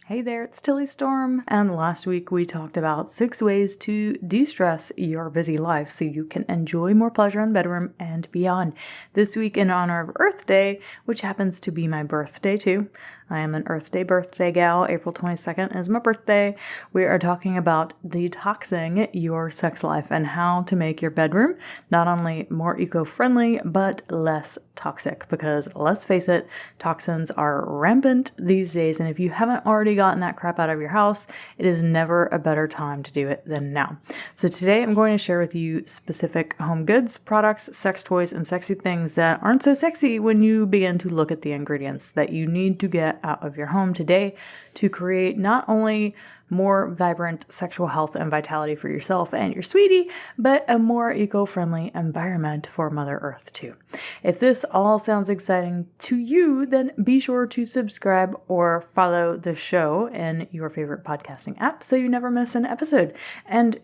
Hey there, it's Tilly Storm, and last week we talked about 6 ways to de-stress your busy life so you can enjoy more pleasure in the bedroom and beyond. This week, in honor of Earth Day, which happens to be my birthday too, I am an Earth Day birthday gal. April 22nd is my birthday. We are talking about detoxing your sex life and how to make your bedroom not only more eco-friendly, but less toxic. Because let's face it, toxins are rampant these days, and if you haven't already gotten that crap out of your house, it is never a better time to do it than now. So today I'm going to share with you specific home goods, products, sex toys, and sexy things that aren't so sexy when you begin to look at the ingredients that you need to get out of your home today to create not only more vibrant sexual health and vitality for yourself and your sweetie, but a more eco-friendly environment for Mother Earth too. If this all sounds exciting to you, then be sure to subscribe or follow the show in your favorite podcasting app so you never miss an episode. And,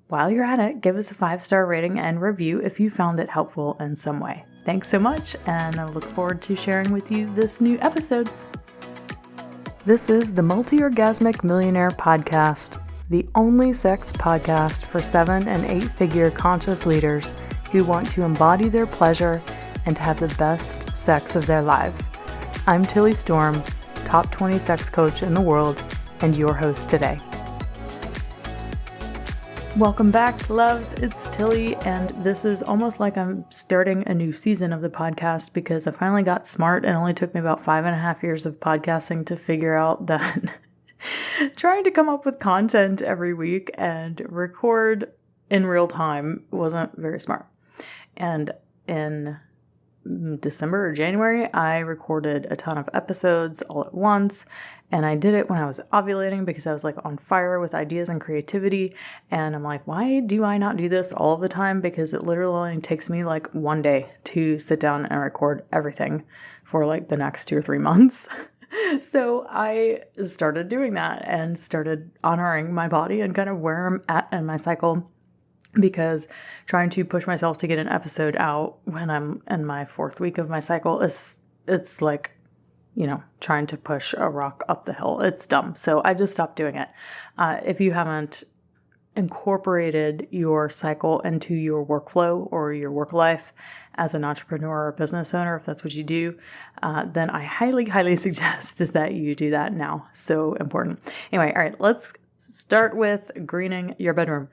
while you're at it, give us a 5-star rating and review if you found it helpful in some way. Thanks so much, and I look forward to sharing with you this new episode. This is the Multi-Orgasmic Millionaire Podcast, the only sex podcast for 7- and 8-figure conscious leaders who want to embody their pleasure and have the best sex of their lives. I'm Tilly Storm, top 20 sex coach in the world, and your host today. Welcome back, loves. It's Tilly, and this is almost like I'm starting a new season of the podcast because I finally got smart. It only took me about 5.5 years of podcasting to figure out that trying to come up with content every week and record in real time wasn't very smart. And in December or January, I recorded a ton of episodes all at once, and I did it when I was ovulating because I was like on fire with ideas and creativity, and I'm like, why do I not do this all the time? Because it literally only takes me like one day to sit down and record everything for like the next 2 or 3 months. So I started doing that and started honoring my body and kind of where I'm at in my cycle, because trying to push myself to get an episode out when I'm in my 4th week of my cycle it's like, trying to push a rock up the hill. It's dumb. So I just stopped doing it. If you haven't incorporated your cycle into your workflow or your work life as an entrepreneur or business owner, if that's what you do, then I highly, highly suggest that you do that now. So important. Anyway, all right, let's start with greening your bedroom.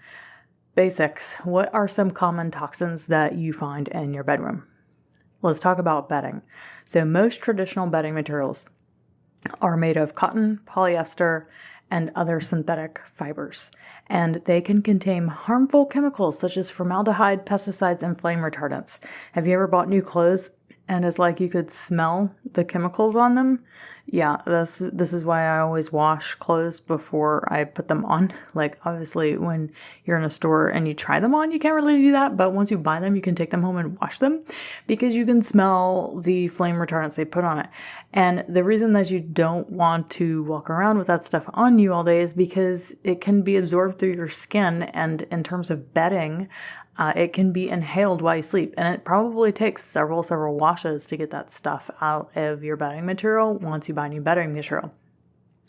Basics. What are some common toxins that you find in your bedroom? Let's talk about bedding. So most traditional bedding materials are made of cotton, polyester, and other synthetic fibers, and they can contain harmful chemicals such as formaldehyde, pesticides, and flame retardants. Have you ever bought new clothes and it's like you could smell the chemicals on them? Yeah, this is why I always wash clothes before I put them on. Like, obviously, when you're in a store and you try them on, you can't really do that. But once you buy them, you can take them home and wash them because you can smell the flame retardants they put on it. And the reason that you don't want to walk around with that stuff on you all day is because it can be absorbed through your skin. And in terms of bedding, it can be inhaled while you sleep, and it probably takes several washes to get that stuff out of your bedding material once you buy new bedding material.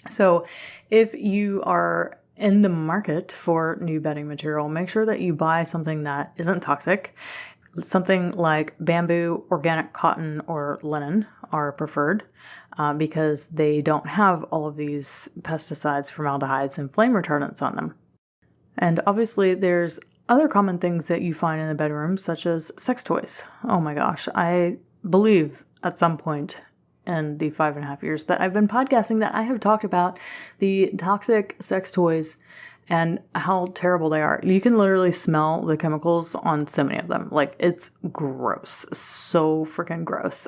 So if you are in the market for new bedding material, make sure that you buy something that isn't toxic. Something like bamboo, organic cotton, or linen are preferred because they don't have all of these pesticides, formaldehydes, and flame retardants on them. And obviously there's other common things that you find in the bedroom, such as sex toys. Oh my gosh, I believe at some point in the 5.5 years that I've been podcasting that I have talked about the toxic sex toys and how terrible they are. You can literally smell the chemicals on so many of them. Like, it's gross. So freaking gross.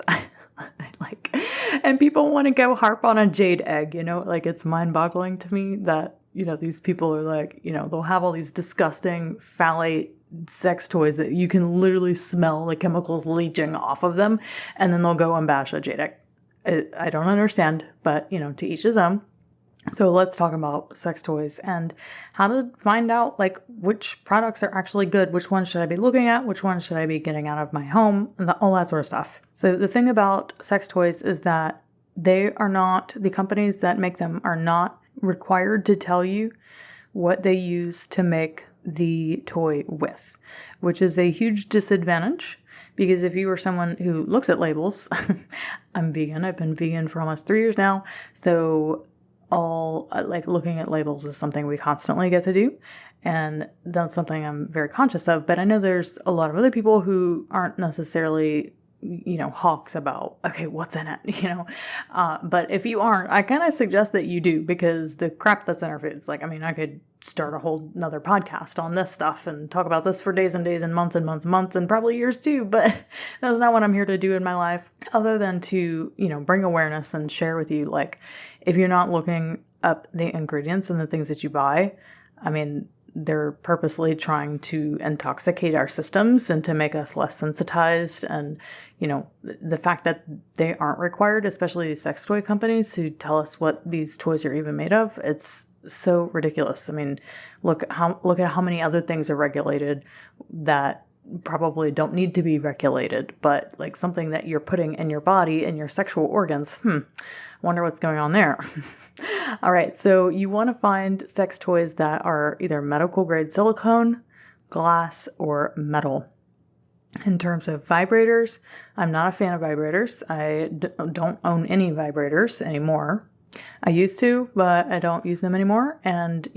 And people want to go harp on a jade egg, like, it's mind-boggling to me that these people are like, they'll have all these disgusting phthalate sex toys that you can literally smell the chemicals leaching off of them, and then they'll go and bash a jade egg. I don't understand, but, to each his own. So let's talk about sex toys and how to find out which products are actually good, which ones should I be looking at, which ones should I be getting out of my home, and all that sort of stuff. So the thing about sex toys is that the companies that make them are not required to tell you what they use to make the toy with, which is a huge disadvantage. Because if you are someone who looks at labels, I'm vegan. I've been vegan for almost 3 years now. So looking at labels is something we constantly get to do. And that's something I'm very conscious of. But I know there's a lot of other people who aren't necessarily, hawks about, okay, what's in it, but if you aren't, I kind of suggest that you do, because the crap that's in our foods, I could start a whole another podcast on this stuff and talk about this for days and days and months and months and months and probably years too, but that's not what I'm here to do in my life, other than to, bring awareness and share with you, if you're not looking up the ingredients and the things that you buy, they're purposely trying to intoxicate our systems and to make us less sensitized. And, the fact that they aren't required, especially these sex toy companies who tell us what these toys are even made of, it's so ridiculous. Look at how many other things are regulated that probably don't need to be regulated, but something that you're putting in your body and your sexual organs, wonder what's going on there. All right, so you want to find sex toys that are either medical grade silicone, glass, or metal. In terms of vibrators, I'm not a fan of vibrators. I don't own any vibrators anymore. I used to, but I don't use them anymore. And,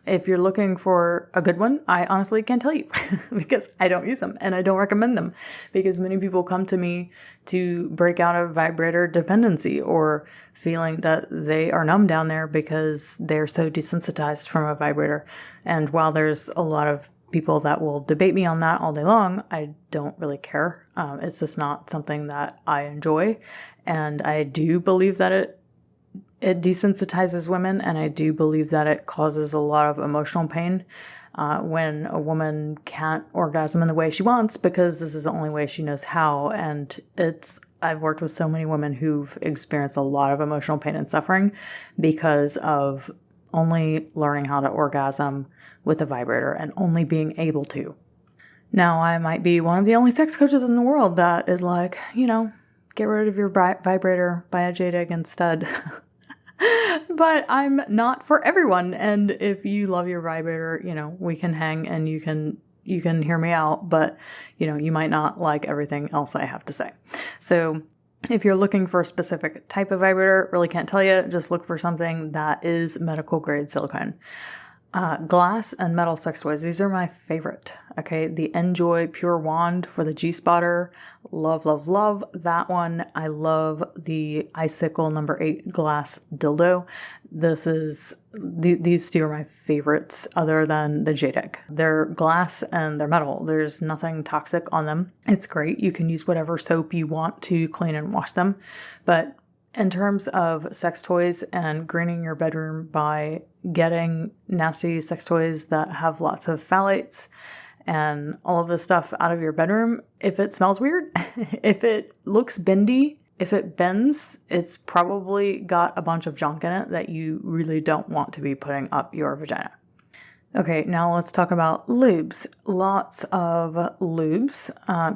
if you're looking for a good one, I honestly can't tell you because I don't use them and I don't recommend them, because many people come to me to break out of vibrator dependency or feeling that they are numb down there because they're so desensitized from a vibrator. And while there's a lot of people that will debate me on that all day long, I don't really care. It's just not something that I enjoy. And I do believe that it desensitizes women, and I do believe that it causes a lot of emotional pain when a woman can't orgasm in the way she wants because this is the only way she knows how. And I've worked with so many women who've experienced a lot of emotional pain and suffering because of only learning how to orgasm with a vibrator and only being able to. Now, I might be one of the only sex coaches in the world that is get rid of your vibrator, buy a jade egg instead. But I'm not for everyone. And if you love your vibrator, we can hang and you can hear me out, but you might not like everything else I have to say. So if you're looking for a specific type of vibrator, really can't tell you, just look for something that is medical grade silicone. Glass and metal sex toys. These are my favorite. Okay. The Enjoy Pure Wand for the G-spotter. Love, love, love that one. I love the Icicle number 8 glass dildo. These two are my favorites other than the jade egg. They're glass and they're metal. There's nothing toxic on them. It's great. You can use whatever soap you want to clean and wash them. But in terms of sex toys and greening your bedroom by getting nasty sex toys that have lots of phthalates and all of this stuff out of your bedroom, if it smells weird, if it looks bendy, if it bends, it's probably got a bunch of junk in it that you really don't want to be putting up your vagina. Okay, now let's talk about lubes. Lots of lubes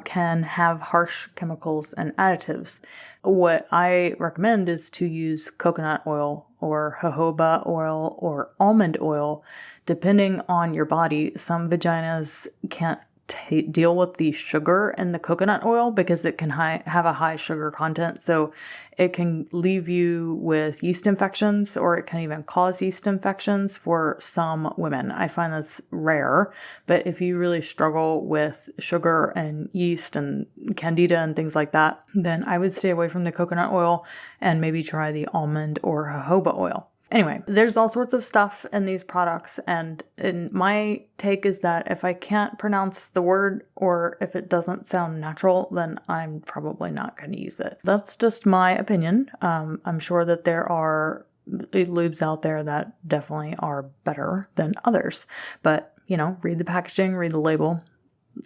can have harsh chemicals and additives. What I recommend is to use coconut oil or jojoba oil or almond oil, depending on your body. Some vaginas can't deal with the sugar in the coconut oil because it can have a high sugar content. So it can leave you with yeast infections, or it can even cause yeast infections for some women. I find that's rare, but if you really struggle with sugar and yeast and candida and things like that, then I would stay away from the coconut oil and maybe try the almond or jojoba oil. Anyway, there's all sorts of stuff in these products, and my take is that if I can't pronounce the word or if it doesn't sound natural, then I'm probably not going to use it. That's just my opinion. I'm sure that there are lubes out there that definitely are better than others, but read the packaging, read the label,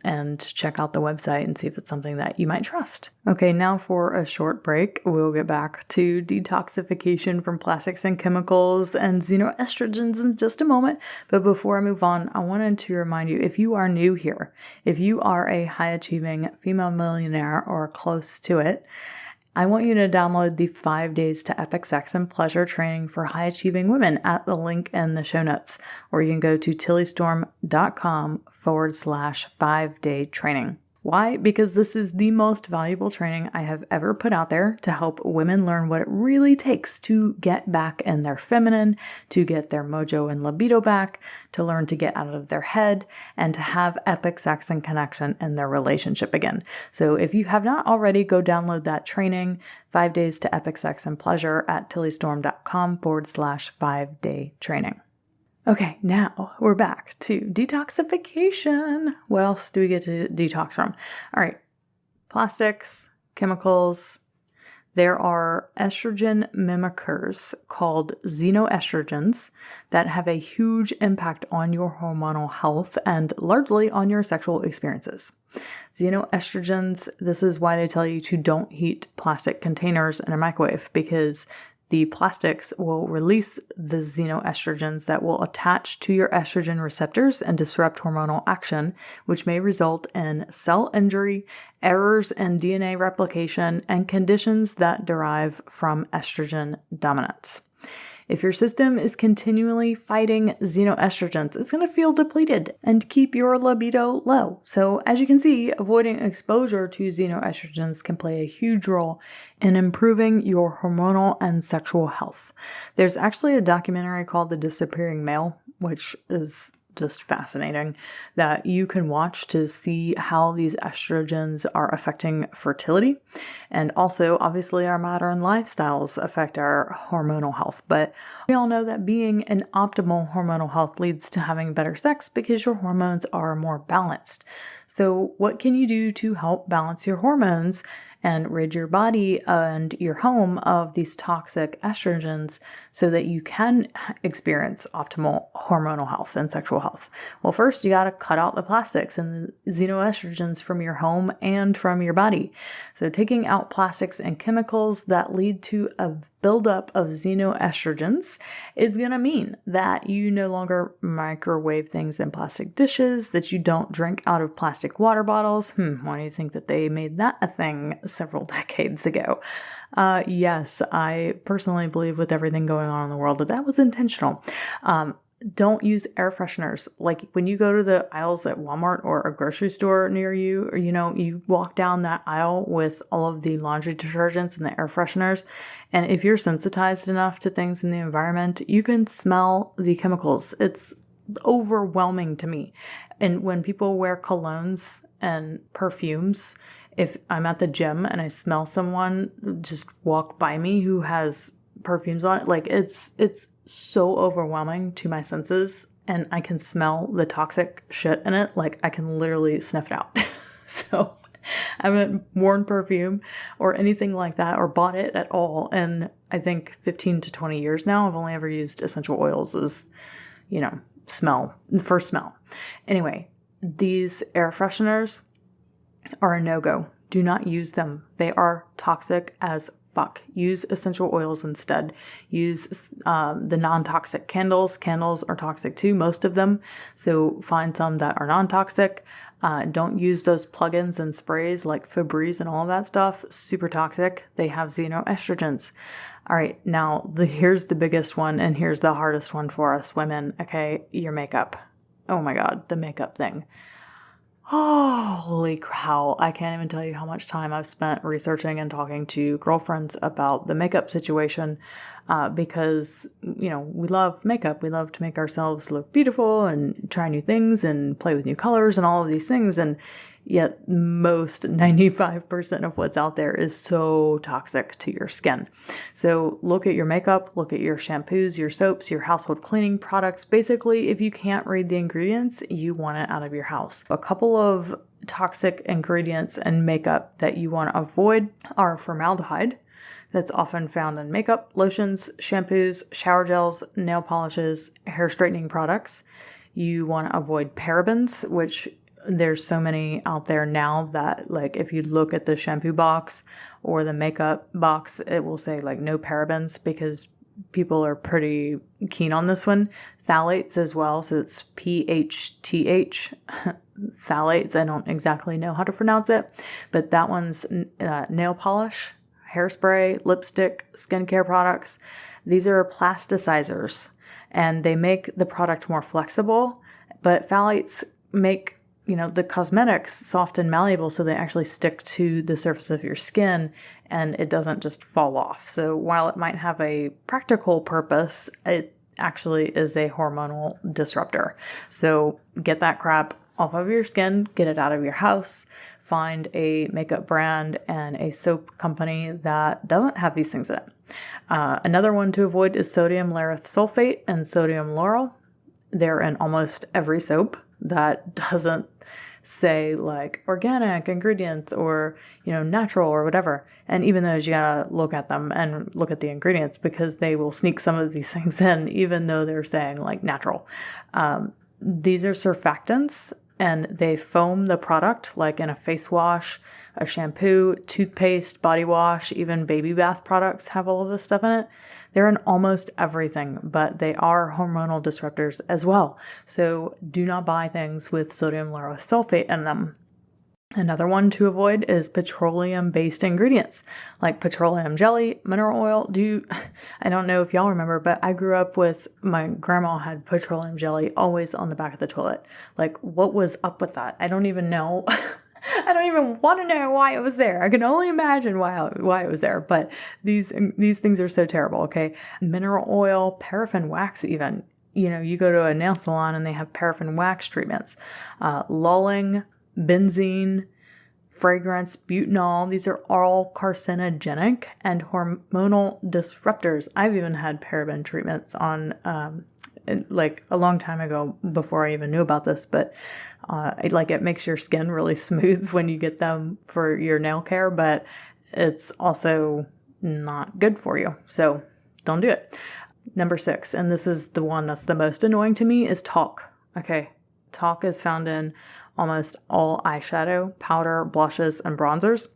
and check out the website and see if it's something that you might trust. Okay, now for a short break. We'll get back to detoxification from plastics and chemicals and xenoestrogens in just a moment. But before I move on, I wanted to remind you, if you are new here, if you are a high-achieving female millionaire or close to it, I want you to download the 5 days to epic sex and pleasure training for high achieving women at the link in the show notes, or you can go to tillystorm.com/5-day training. Why? Because this is the most valuable training I have ever put out there to help women learn what it really takes to get back in their feminine, to get their mojo and libido back, to learn to get out of their head, and to have epic sex and connection in their relationship again. So if you have not already, go download that training, 5 days to epic sex and pleasure at tillystorm.com/5-day training. Okay, now we're back to detoxification. What else do we get to detox from? All right, plastics, chemicals. There are estrogen mimickers called xenoestrogens that have a huge impact on your hormonal health and largely on your sexual experiences. Xenoestrogens, this is why they tell you to don't heat plastic containers in a microwave, because the plastics will release the xenoestrogens that will attach to your estrogen receptors and disrupt hormonal action, which may result in cell injury, errors in DNA replication, and conditions that derive from estrogen dominance. If your system is continually fighting xenoestrogens, it's going to feel depleted and keep your libido low. So as you can see, avoiding exposure to xenoestrogens can play a huge role in improving your hormonal and sexual health. There's actually a documentary called The Disappearing Male, which is just fascinating, that you can watch to see how these estrogens are affecting fertility. And also, obviously, our modern lifestyles affect our hormonal health. But we all know that being in optimal hormonal health leads to having better sex because your hormones are more balanced. So what can you do to help balance your hormones and rid your body and your home of these toxic estrogens so that you can experience optimal hormonal health and sexual health? Well, first, you got to cut out the plastics and the xenoestrogens from your home and from your body. So taking out plastics and chemicals that lead to a buildup of xenoestrogens is going to mean that you no longer microwave things in plastic dishes, that you don't drink out of plastic water bottles. Why do you think that they made that a thing several decades ago? Yes, I personally believe with everything going on in the world that was intentional. Don't use air fresheners. Like when you go to the aisles at Walmart or a grocery store near you, or, you walk down that aisle with all of the laundry detergents and the air fresheners. And if you're sensitized enough to things in the environment, you can smell the chemicals. It's overwhelming to me. And when people wear colognes and perfumes, if I'm at the gym and I smell someone just walk by me who has perfumes on it, like it's so overwhelming to my senses, and I can smell the toxic shit in it. Like I can literally sniff it out. So I haven't worn perfume or anything like that or bought it at all. And I think 15 to 20 years now. I've only ever used essential oils as, first smell. Anyway, these air fresheners are a no-go. Do not use them. They are toxic as fuck. Use essential oils instead. Use the non-toxic candles. Candles are toxic too, most of them. So find some that are non-toxic. Don't use those plugins and sprays like Febreze and all of that stuff. Super toxic. They have xenoestrogens. All right, now here's the biggest one, and here's the hardest one for us women. Okay, your makeup. Oh my God, the makeup thing. Oh, holy cow. I can't even tell you how much time I've spent researching and talking to girlfriends about the makeup situation because, we love makeup. We love to make ourselves look beautiful and try new things and play with new colors and all of these things. And yet most 95% of what's out there is so toxic to your skin. So look at your makeup, look at your shampoos, your soaps, your household cleaning products. Basically, if you can't read the ingredients, you want it out of your house. A couple of toxic ingredients in makeup that you want to avoid are formaldehyde. That's often found in makeup, lotions, shampoos, shower gels, nail polishes, hair straightening products. You want to avoid parabens, which there's so many out there now that, like, if you look at the shampoo box or the makeup box, it will say like no parabens because people are pretty keen on this one. Phthalates as well. So it's PHTH. Phthalates. I don't exactly know how to pronounce it, but that one's nail polish hairspray, lipstick, skincare products. These are plasticizers, and they make the product more flexible, but phthalates make the cosmetics soft and malleable so they actually stick to the surface of your skin and it doesn't just fall off. So while it might have a practical purpose, it actually is a hormonal disruptor. So get that crap off of your skin, get it out of your house, find a makeup brand and a soap company that doesn't have these things in it. Another one to avoid is sodium lauryl sulfate and sodium lauryl. They're in almost every soap that doesn't say like organic ingredients or, natural or whatever. And even those, you gotta look at them and look at the ingredients because they will sneak some of these things in, even though they're saying like natural. These are surfactants and they foam the product like in a face wash, a shampoo, toothpaste, body wash, even baby bath products have all of this stuff in it. They're in almost everything, but they are hormonal disruptors as well. So do not buy things with sodium lauryl sulfate in them. Another one to avoid is petroleum-based ingredients like petroleum jelly, mineral oil. I don't know if y'all remember, but I grew up with my grandma had petroleum jelly always on the back of the toilet. Like, what was up with that? I don't even know. I don't even want to know why it was there. I can only imagine why it was there. But these things are so terrible, okay? Mineral oil, paraffin wax even. You go to a nail salon and they have paraffin wax treatments. Lulling, benzene, fragrance, butanol. These are all carcinogenic and hormonal disruptors. I've even had paraben treatments on like a long time ago before I even knew about this, but it makes your skin really smooth when you get them for your nail care, but it's also not good for you. So don't do it. Number 6, and this is the one that's the most annoying to me, is talc. Okay. Talc is found in almost all eyeshadow, powder, blushes, and bronzers.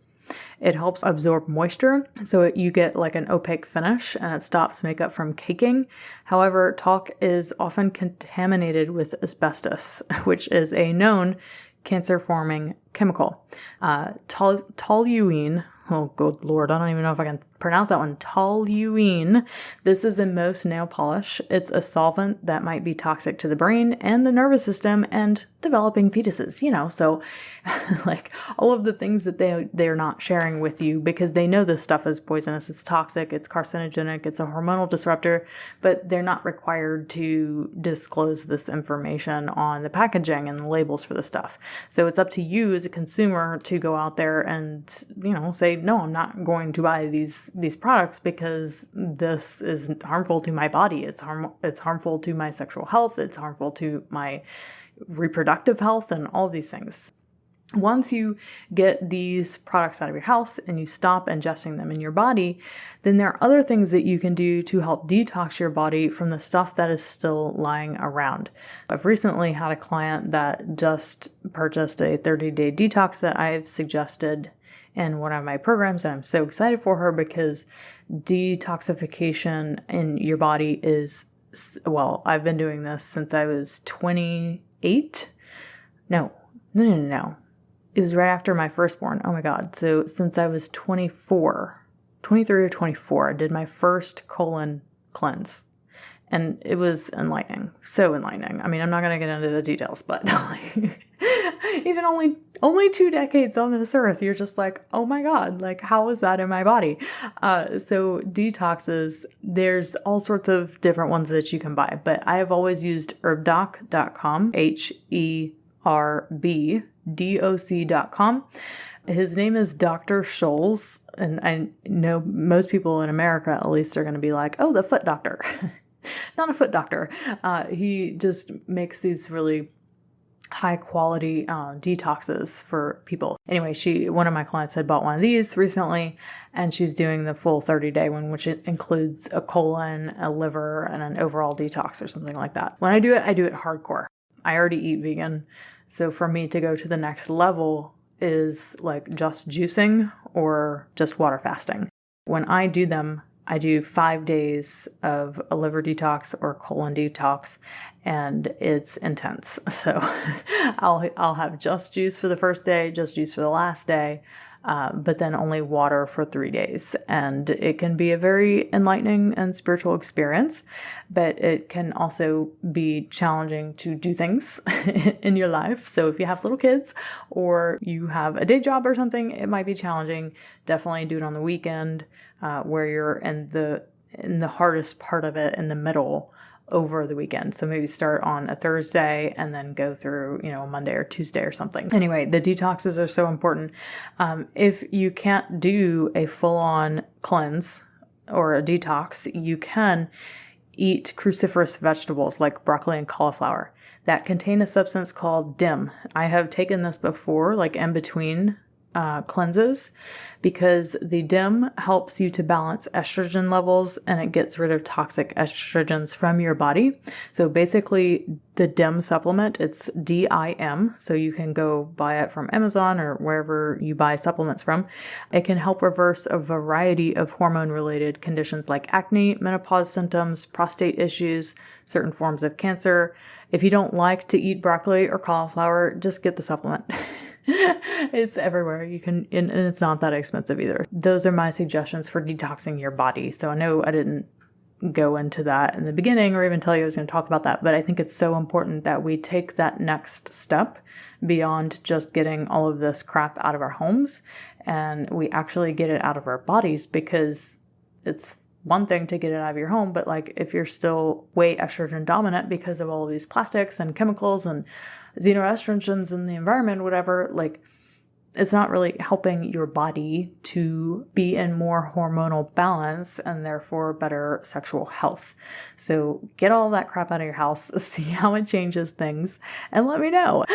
It helps absorb moisture, so you get like an opaque finish and it stops makeup from caking. However, talc is often contaminated with asbestos, which is a known cancer-forming chemical. Toluene, oh good lord, I don't even know if I can pronounce that one. Toluene. This is in most nail polish. It's a solvent that might be toxic to the brain and the nervous system and developing fetuses, so like all of the things that they're not sharing with you because they know this stuff is poisonous, it's toxic, it's carcinogenic, it's a hormonal disruptor, but they're not required to disclose this information on the packaging and the labels for the stuff. So it's up to you as a consumer to go out there and, say, no, I'm not going to buy these products because this is harmful to my body. It's harmful to my sexual health. It's harmful to my reproductive health and all these things. Once you get these products out of your house and you stop ingesting them in your body, then there are other things that you can do to help detox your body from the stuff that is still lying around. I've recently had a client that just purchased a 30-day detox that I've suggested in one of my programs, and I'm so excited for her because detoxification in your body is, well, I've been doing this since I was 28. No. It was right after my firstborn. Oh my God. So since I was 23 or 24, I did my first colon cleanse. And it was enlightening. So enlightening. I mean, I'm not going to get into the details, but even only 2 decades on this earth, you're just like, oh my God, like how is that in my body? So detoxes, there's all sorts of different ones that you can buy, but I have always used herbdoc.com, HERBDOC.com. His name is Dr. Scholl's, and I know most people in America at least are going to be like, oh, the foot doctor. Not a foot doctor. He just makes these really high quality detoxes for people. Anyway, one of my clients had bought one of these recently, and she's doing the full 30-day one, which includes a colon, a liver, and an overall detox or something like that. When I do it hardcore. I already eat vegan, so for me to go to the next level is like just juicing or just water fasting. When I do them, I do 5 days of a liver detox or colon detox, and it's intense. So I'll have just juice for the first day, just juice for the last day. but then only water for 3 days. And it can be a very enlightening and spiritual experience, but it can also be challenging to do things in your life. So if you have little kids or you have a day job or something, it might be challenging. Definitely do it on the weekend, where you're in the hardest part of it in the middle over the weekend. So maybe start on a Thursday and then go through, Monday or Tuesday or something. Anyway, the detoxes are so important. If you can't do a full-on cleanse or a detox, you can eat cruciferous vegetables like broccoli and cauliflower that contain a substance called DIM. I have taken this before, like in between cleanses, because the DIM helps you to balance estrogen levels and it gets rid of toxic estrogens from your body. So basically the DIM supplement, it's DIM, so you can go buy it from Amazon or wherever you buy supplements from. It can help reverse a variety of hormone-related conditions like acne, menopause symptoms, prostate issues, certain forms of cancer. If you don't like to eat broccoli or cauliflower, just get the supplement. It's everywhere. You can, and it's not that expensive either. Those are my suggestions for detoxing your body. So I know I didn't go into that in the beginning or even tell you I was going to talk about that, but I think it's so important that we take that next step beyond just getting all of this crap out of our homes and we actually get it out of our bodies, because it's one thing to get it out of your home, but like if you're still way estrogen dominant because of all of these plastics and chemicals and xenoestrogens in the environment, whatever, like it's not really helping your body to be in more hormonal balance and therefore better sexual health. So get all that crap out of your house, see how it changes things, and let me know.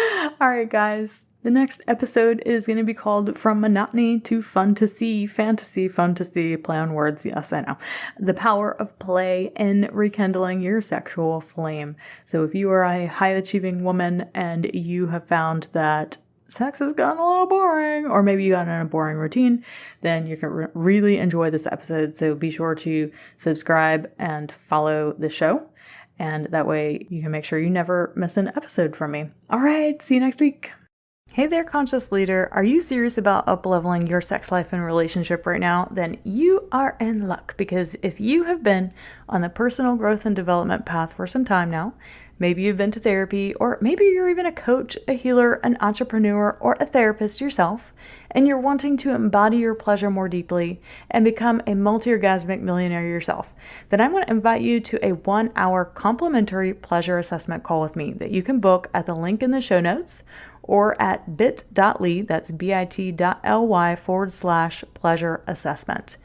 All right, guys. The next episode is going to be called From Monotony to Fantasy, play on words. Yes, I know. The power of play in rekindling your sexual flame. So if you are a high achieving woman and you have found that sex has gotten a little boring, or maybe you got in a boring routine, then you can really enjoy this episode. So be sure to subscribe and follow the show. And that way you can make sure you never miss an episode from me. All right, see you next week. Hey there, conscious leader. Are you serious about up-leveling your sex life and relationship right now? Then you are in luck, because if you have been on the personal growth and development path for some time now, maybe you've been to therapy, or maybe you're even a coach, a healer, an entrepreneur, or a therapist yourself, and you're wanting to embody your pleasure more deeply and become a multi-orgasmic millionaire yourself, then I want to invite you to a 1-hour complimentary pleasure assessment call with me that you can book at the link in the show notes or at bit.ly, that's bit.ly/pleasure assessment.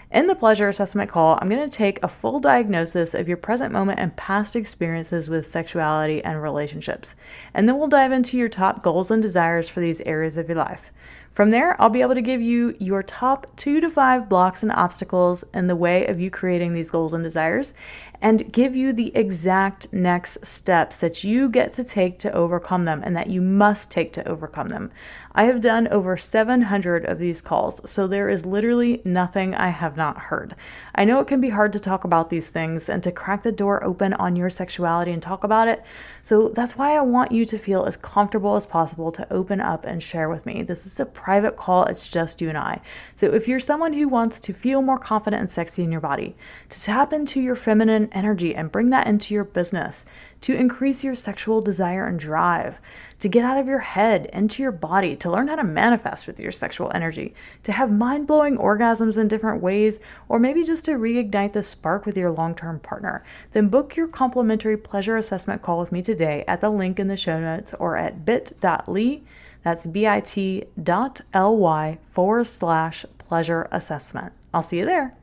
In the pleasure assessment call, I'm going to take a full diagnosis of your present moment and past experiences with sexuality and relationships. And then we'll dive into your top goals and desires for these areas of your life. From there, I'll be able to give you your top 2 to 5 blocks and obstacles in the way of you creating these goals and desires, and give you the exact next steps that you get to take to overcome them and that you must take to overcome them. I have done over 700 of these calls, so there is literally nothing I have not heard. I know it can be hard to talk about these things and to crack the door open on your sexuality and talk about it, so that's why I want you to feel as comfortable as possible to open up and share with me. This is a private call, it's just you and I. So if you're someone who wants to feel more confident and sexy in your body, to tap into your feminine energy and bring that into your business, to increase your sexual desire and drive, to get out of your head into your body, to learn how to manifest with your sexual energy, to have mind-blowing orgasms in different ways, or maybe just to reignite the spark with your long-term partner, then book your complimentary pleasure assessment call with me today at the link in the show notes or at bit.ly, that's bit.ly/pleasure assessment. I'll see you there.